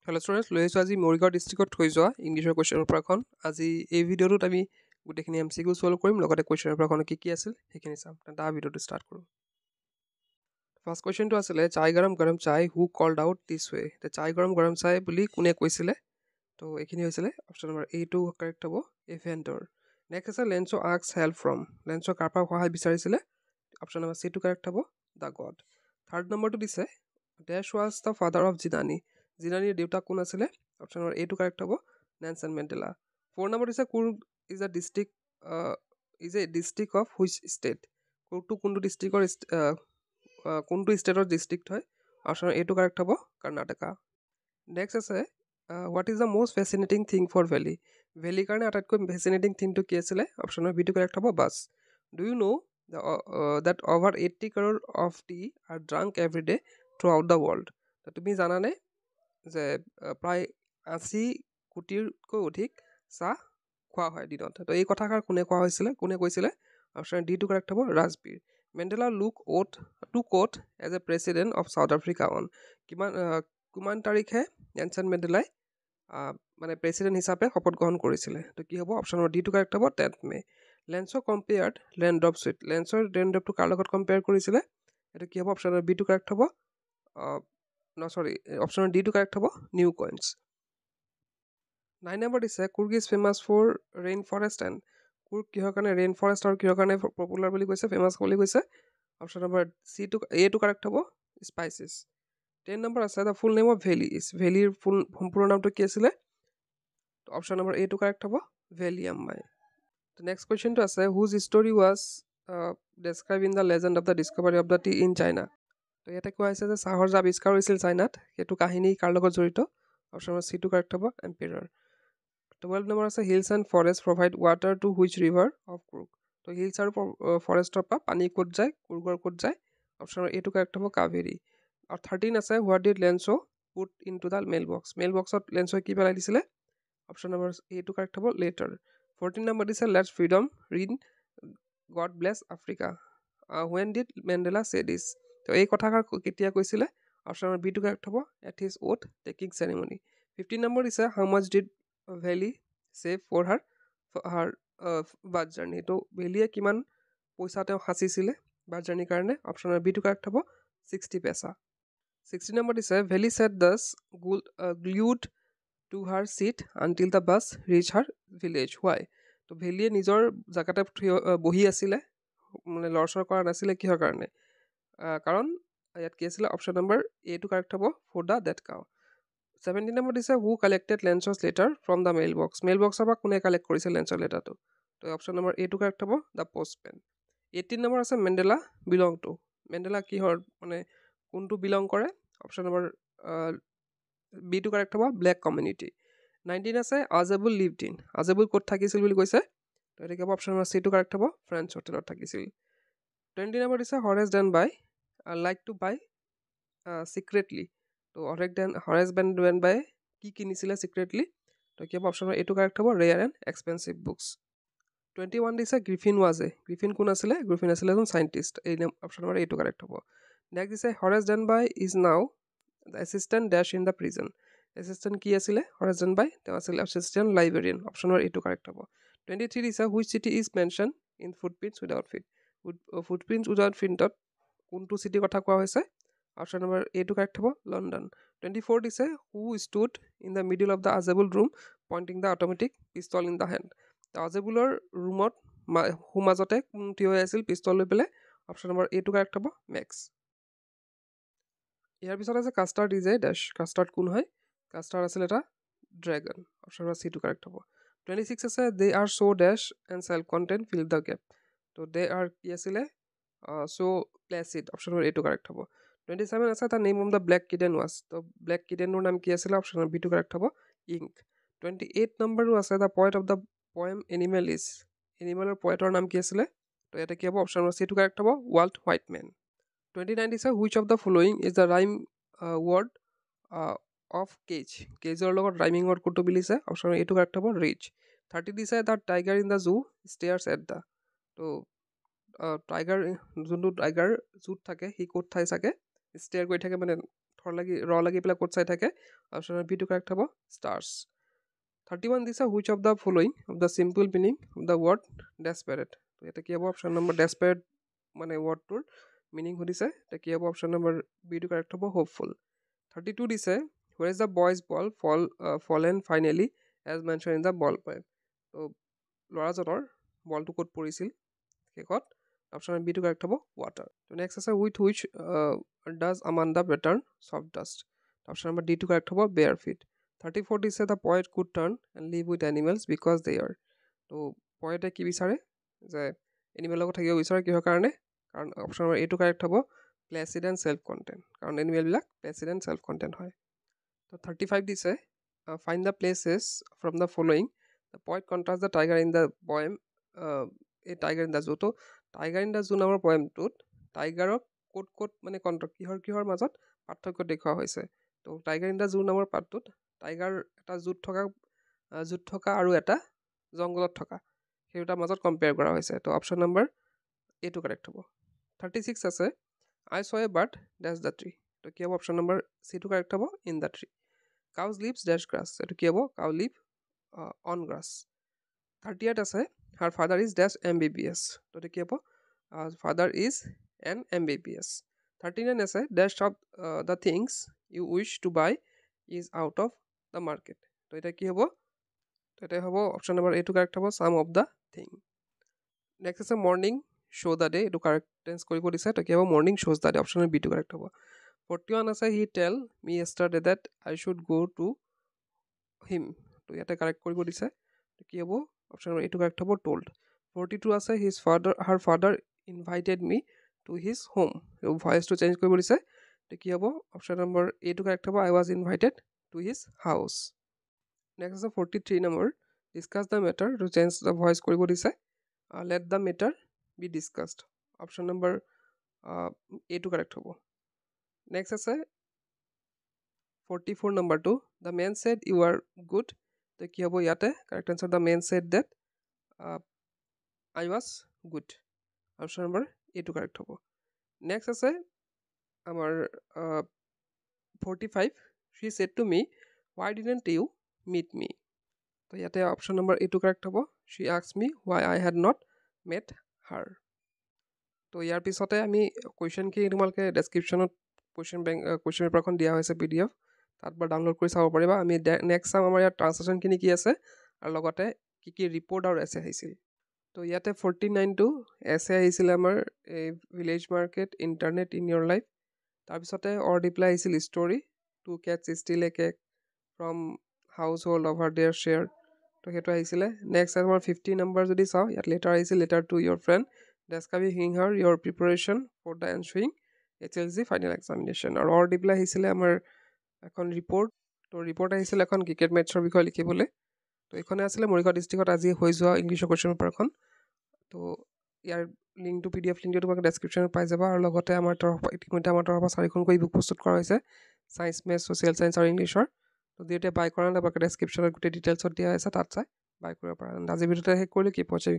Hello' students, লৈ আহিছোঁ আজি মৰিগাঁও ডিষ্ট্ৰিক্টত থৈ যোৱা ইংলিছৰ কুৱেশ্যন পেপাৰখন। আজি এই ভিডিঅ'টোত আমি গোটেইখিনি MCQ ছল্ভ কৰিম, লগতে কুৱেশ্যন পেপাৰখনত কি আছিল সেইখিনি চাম। তাৰ ভিডিঅ'টো ষ্টাৰ্ট কৰোঁ। ফাৰ্ষ্ট কুৱেশ্যনটো আছিলে চাই গৰম চাই হু কল্ড আউট দিছ ৱে। চাই গৰম চাই বুলি কোনে কৈছিলে? তো এইখিনি হৈছিলে অপশ্যন নম্বৰ এইটো কাৰেক্ট হ'ব, ইভেণ্টৰ। নেক্সট আছে লেন্সো আস্কছ হেল্প ফ্ৰম। লেন্সো কাৰ পৰা সহায় বিচাৰিছিলে? অপশ্যন নম্বৰ চিটো কাৰেক্ট হ'ব, দ্য গড। থাৰ্ড নম্বৰটো দিছে dash was the father of Jinani. জিনানীৰ দেউতাক কোন আছিলে? অপশ্যন নম্বৰ এইটো কাৰেক্ট হ'ব, নেলছন মেণ্ডেলা। 4 নম্বৰ দিছে Coorg is a district of which state. কুৰটো কোনটো ডিষ্ট্ৰিক্টৰ কোনটো ষ্টেটৰ ডিষ্ট্ৰিক্ট হয়? অপশ্যন এইটো কাৰেক্ট হ'ব, কৰ্ণাটকা। নেক্সট আছে what is the most fascinating thing for Valli. ভেলীৰ কাৰণে আটাইতকৈ ফেচিনেটিং থিংটো কি আছিলে? অপশ্যন নম্বৰ বিটো কাৰেক্ট হ'ব, bus. Do you know' that over 80 crore of tea are drunk every day throughout the world? তুমি জানানে যে প্ৰায় 80 কোটিতকৈ অধিক চাহ খোৱা হয় দিনত? তো এই কথাষাৰ কোনে কৈছিলে? অপশ্যন ডিটো কাৰেক্ট হ'ব, Rajbir. Mandela took oath as a president of South Africa on. কিমান তাৰিখে নেলছন মেণ্ডেলাই মানে প্ৰেচিডেণ্ট হিচাপে শপত গ্ৰহণ কৰিছিলে? তো কি হ'ব? অপশ্যন নম্বৰ ডিটো কাৰেক্ট হ'ব, 10 মে'। Lencho compared raindrops with. লেন্সৰ ৰেইনড্ৰপটো কাৰ লগত কম্পেয়াৰ কৰিছিলে? এইটো কি হ'ব? অপশ্যন নম্বৰ বিটো কাৰেক্ট হ'ব, অপশ্যন ডিটো কাৰেক্ট হ'ব, নিউ কইন্স। 9 নম্বৰ দিছে Coorg is famous for rain forest and. Coorg কিহৰ কাৰণে ৰেইন ফৰেষ্ট আৰু কিহৰ কাৰণে পপুলাৰ বুলি কৈছে, ফেমাছ বুলি কৈছে? অপশ্যন নম্বৰ এটো কাৰেক্ট হ'ব, স্পাইচেছ। 10 নম্বৰ আছে the full name of Valli is. ভেলীৰ সম্পূৰ্ণ নামটো কি আছিলে? অপশ্যন নম্বৰ এইটো কাৰেক্ট হ'ব, ভেলী আম্মাই। নেক্সট কুৱেশ্যনটো আছে whose story was described in the legend of the discovery of the tea in China. তো ইয়াতে কোৱা হৈছে যে চাহৰ যে আৱিষ্কাৰ হৈছিল চাইনাত, সেইটো কাহিনী কাৰ লগত জড়িত? অপশ্যন নম্বৰ চিটো কাৰেক্ট হ'ব, এম্পেৰাৰ। 12 নম্বৰ আছে hills and forest provide water to which river of Coorg. তো হিলছ আৰু ফৰেষ্টৰ পৰা পানী ক'ত যায়? কুৰ্গৰ ক'ত যায়? অপশ্যন নম্বৰ এইটো কাৰেক্ট হ'ব, কাভেৰী। আৰু 13 আছে what did Lencho put into the mail box. Mail বক্সত লেন্সোই কি পেলাই দিছিলে? অপশ্যন নম্বৰ এইটো কাৰেক্ট হ'ব, লেটাৰ। 14 নম্বৰ দিছে let's freedom reign God bless Africa. When did Mandela say this. তো এই কথাষাৰ কেতিয়া কৈছিলে? অপশ্যন নম্বৰ বিটো কাৰেক্ট হ'ব, at his oath taking ceremony. 15 number দিছে how much did Valli save for her bus journey. তো ভেলীয়ে কিমান পইচা তেওঁ সাঁচিছিলে বাছ জাৰ্ণিৰ কাৰণে? অপশ্যন নম্বৰ বিটো কাৰেক্ট হ'ব, 60 পেচা। 16 নম্বৰ দিছে Valli sat thus glued to her seat until the bus reach her village why. তো ভেলীয়ে নিজৰ জেগাতে বহি আছিলে, মানে লৰচৰ কৰা নাছিলে, কিহৰ কাৰণে? কাৰণ ইয়াত কি আছিলে? অপশ্যন নম্বৰ এইটো কাৰেক্ট হ'ব, for the dead cow. 17 number দিছে who collected Lencho's letter from the mail box. Mail বক্সৰ পৰা কোনে কালেক্ট কৰিছে লেন্সৰ লেটাৰটো? তো অপশ্যন নম্বৰ এইটো কাৰেক্ট হ'ব, দ্য পোষ্টমেন। 18 নম্বৰ আছে মেণ্ডেলা বিলং টু। মেণ্ডেলা কিহৰ মানে কোনটো বিলং কৰে? অপশ্যন নম্বৰ বিটো কাৰেক্ট হ'ব, ব্লেক কমিউনিটি। 19 আছে আজেবুল লিভড ইন। আজেবুল ক'ত থাকিছিল বুলি কৈছে? তো এইটো কি হ'ব? অপশ্যন নম্বৰ চিটো কাৰেক্ট হ'ব, ফ্ৰেঞ্চ হোটেলত থাকিছিল। 20 নম্বৰ দিছে Horace then by like to by secretly. তো হৰেছ ডেন বাই কি কিনিছিলে চিক্ৰেটলি? তো কি হ'ব? অপশ্যন নম্বৰ এইটো কাৰেক্ট হ'ব, ৰেয়াৰ এণ্ড এক্সপেঞ্চিভ বুকছ। 21 দিছে গ্ৰিফিন ৱাজে। গ্ৰিফিন কোন আছিলে? গ্ৰিফিন আছিলে এজন চাইণ্টিষ্ট। এই অপশ্যন নম্বৰ এইটো কাৰেক্ট হ'ব। নেক্সট দিছে Horace Danby is now the assistant dash in the prison. Assistant কি আছিলে হৰেছ ডেন বাই? তেওঁ আছিলে এছিষ্টেণ্ট লাইব্ৰেৰিয়ান। অপশ্যন নম্বৰ এইটো কাৰেক্ট হ'ব। 23 দিছে which city is mentioned in footprints without feet. Footprints without ফিটত কোনটো চিটিৰ কথা কোৱা হৈছে? অপশ্যন নম্বৰ এইটো কাৰেক্ট হ'ব, লণ্ডন। 24 দিছে who stood in the middle of the আজেবুল room pointing the automatic pistol in the hand. আজেবুলৰ ৰুমত মাজতে কোন থিয় হৈ আছিল পিষ্টল লৈ পেলাই? অপশ্যন নম্বৰ এইটো কাৰেক্ট হ'ব, মেক্স। ইয়াৰ পিছত আছে custard is a dash. Custard কোন হয়? কাষ্টাৰ্ড আছিল এটা ড্ৰেগন। অপশ্যন নম্বৰ চিটো কাৰেক্ট হ'ব। 26 আছে they are so' dash and self content fill the gap. তো দে আৰ কি আছিলে? So' placid. অপশ্যন নম্বৰ এইটো কাৰেক্ট হ'ব। 27 আছে the name of the black kitten was. তো ব্লেক কিডেনৰ নাম কি আছিলে? অপশ্যন নম্বৰ বিটো কাৰেক্ট হ'ব, ইংক। 28 নম্বৰো আছে the point of the poem animal is. এনিমেলৰ পয়েটৰ নাম কি আছিলে? তো ইয়াতে কি হ'ব? অপশ্যন নম্বৰ চিটো কাৰেক্ট হ'ব, ৱাল্ট হোৱাইটমেন। 29 দিছে which of the following is the rhyme word of cage. কেজৰ লগত ৰাইমিং ৱৰ্ড কোনটো মিলিছে? অপশ্যন এইটো কাৰেক্ট হ'ব, ৰিচ। 30 দিছে the tiger in the zoo stares at the. তো যোনটো টাইগাৰ জুত থাকে সি ক'ত ঠাই চাগে? ষ্টেয়াৰ কৰি থাকে, মানে ৰ লাগি পেলাই ক'ত চাই থাকে অপশ্যন নম্বৰ বিটো কাৰেক্ট হ'ব ষ্টাৰ্ছ 31 দিছে which of the following of the simple meaning of the word desperate তো ইয়াতে কি হ'ব অপশ্যন নম্বৰ ডেছপেৰেট মানে ৱৰ্ডটোৰ মিনিং সুধিছে এতিয়া কি হ'ব অপশ্যন নম্বৰ বিটো কাৰেক্ট হ'ব হোপফুল 32 দিছে where is the boys ball fallen finally as mentioned in the ball point তো ল'ৰাজনৰ বলটো ক'ত পৰিছিল শেষত অপশ্যন বি টো কাৰেক্ট হ'ব ৱাটাৰ তো নেক্সট আছে উইথ হুইচ ডাজ আমাণ্ডা বেটাৰ্ণ soft dust option number D টো কাৰেক্ট হ'ব বেয়াৰ ফিট 34 দিছে the poet could turn and live with animals because they are তো পয়েটে কি বিচাৰে যে এনিমেলৰ লগত থাকিব বিচাৰে কিহৰ কাৰণে কাৰণ অপশ্যন নম্বৰ এটো কাৰেক্ট হ'ব প্লেচিড এণ্ড চেল্ফ কণ্টেণ্ট কাৰণ এনিমেলবিলাক প্লেচিড এণ্ড চেল্ফ কণ্টেণ্ট হয় তো 35 দিছে find the places from the following the poet contrast the tiger in the poem এই টাইগাৰ ইন দ্য জু তো টাইগাৰ ইন দ্য জু নামৰ পয়েমটোত টাইগাৰক ক'ত ক'ত মানে কিহৰ মাজত পাৰ্থক্য দেখুওৱা হৈছে তো টাইগাৰ ইন দ্য জু নামৰ পাৰ্টটোত টাইগাৰ এটা জুত থকা আৰু এটা জংঘলত থকা সেই দুটাৰ মাজত কম্পেয়াৰ কৰা হৈছে তো অপশ্যন নম্বৰ এটো কাৰেক্ট হ'ব 36 আছে I saw a bird dash the tree তো কি হ'ব অপশ্যন নম্বৰ চিটো কাৰেক্ট হ'ব in the tree cows live dash grass এইটো কি হ'ব কাউ লিভ অন গ্ৰাছ 38 আছে her father is dash MBBS তো এইটো কি হ'ব ফাদাৰ ইজ এন MBBS 39 আছে dash of the things you wish to buy is out of the market তো এতিয়া কি হ'ব তো এটা হ'ব অপশ্যন নম্বৰ এইটো কাৰেক্ট হ'ব sum of the thing next আছে মৰ্ণিং শ্ব' দ্য ডে এইটো কাৰেক্ট টেন্স কৰিব দিছে তো কি হ'ব মৰ্ণিং শ্ব'জ দ্য ডে অপশ্যন নম্বৰ বিটো কাৰেক্ট হ'ব 41 আছে he tell me yesterday that I should go' to him তো ইয়াতে কাৰেক্ট কৰিব দিছে তো কি হ'ব অপশ্যন নম্বৰ এইটো কাৰেক্ট হ'ব টল্ড 42 আছে her father invited me to his home ভইচটো চেঞ্জ কৰিব দিছে তো কি হ'ব অপশ্যন নম্বৰ এইটো কাৰেক্ট হ'ব I was invited to his house next আছে 43 number discuss the matter to change the voice কৰিব দিছে let the matter be discussed option number এইটো কাৰেক্ট হ'ব নেক্সট আছে 44 নম্বৰটো the man said you are good তো কি হ'ব ইয়াতে correct answer the man said that I was good option number এইটো কাৰেক্ট হ'ব নেক্সট আছে আমাৰ 45 she said to me Y didn't you meet me তো ইয়াতে অপশ্যন নম্বৰ এইটো কাৰেক্ট হ'ব she ask me why I had not met her তো ইয়াৰ পিছতে আমি কুৱেশ্যনখিনি তোমালোকে ডেছক্ৰিপশ্যনত কুৱেশ্যন পেপাৰখন দিয়া হৈছে PDF তাত বাৰু ডাউনলোড কৰি চাব পাৰিবা আমি নেক্সট চাম আমাৰ ইয়াত ট্ৰান্সলেশ্যনখিনি কি আছে আৰু লগতে কি কি ৰিপৰ্ট আৰু এছে আহিছিল তো ইয়াতে 49টো এছে আহিছিলে আমাৰ এই village market internet in your life তাৰপিছতে ৰিপ্লাই আহিছিল story two cats steal a cake from household over their share তো সেইটো আহিছিলে নেক্সট আমাৰ 50 নম্বৰ যদি চাওঁ ইয়াত লেটাৰ আহিছিল letter to your friend describing her your preparation for the ensuing HLG final examination আৰু ৰিপ্লাই আহিছিলে আমাৰ এখন ৰিপৰ্ট তো ৰিপৰ্ট আহিছিলে এখন ক্ৰিকেট মেটছৰ বিষয়ে লিখিবলৈ তো এইখনে আছিলে মৰিগাঁও ডিষ্ট্ৰিক্টত আজি হৈ যোৱা ইংলিছৰ কুৱেশ্যন পেপাৰখন তো ইয়াৰ লিংকটো PDF লিংকটো তোমাক ডেছক্ৰিপশ্যনত পাই যাবা আৰু লগতে আমাৰ ইতিমধ্যে আমাৰ তৰফৰ পৰা 4খনকৈ বুক প্ৰস্তুত কৰা হৈছে ছায়েন্স মেথছ ছ'চিয়েল ছায়েন্স আৰু ইংলিছৰ তো যিহেতু বাই কৰা নাই ডেছক্ৰিপশ্যনত গোটেই ডিটেইলছত দিয়া আছে তাত চাই বাই কৰিব পাৰা আজিৰ ভিডিঅ'তে শেষ কৰিলোঁ কি পইচা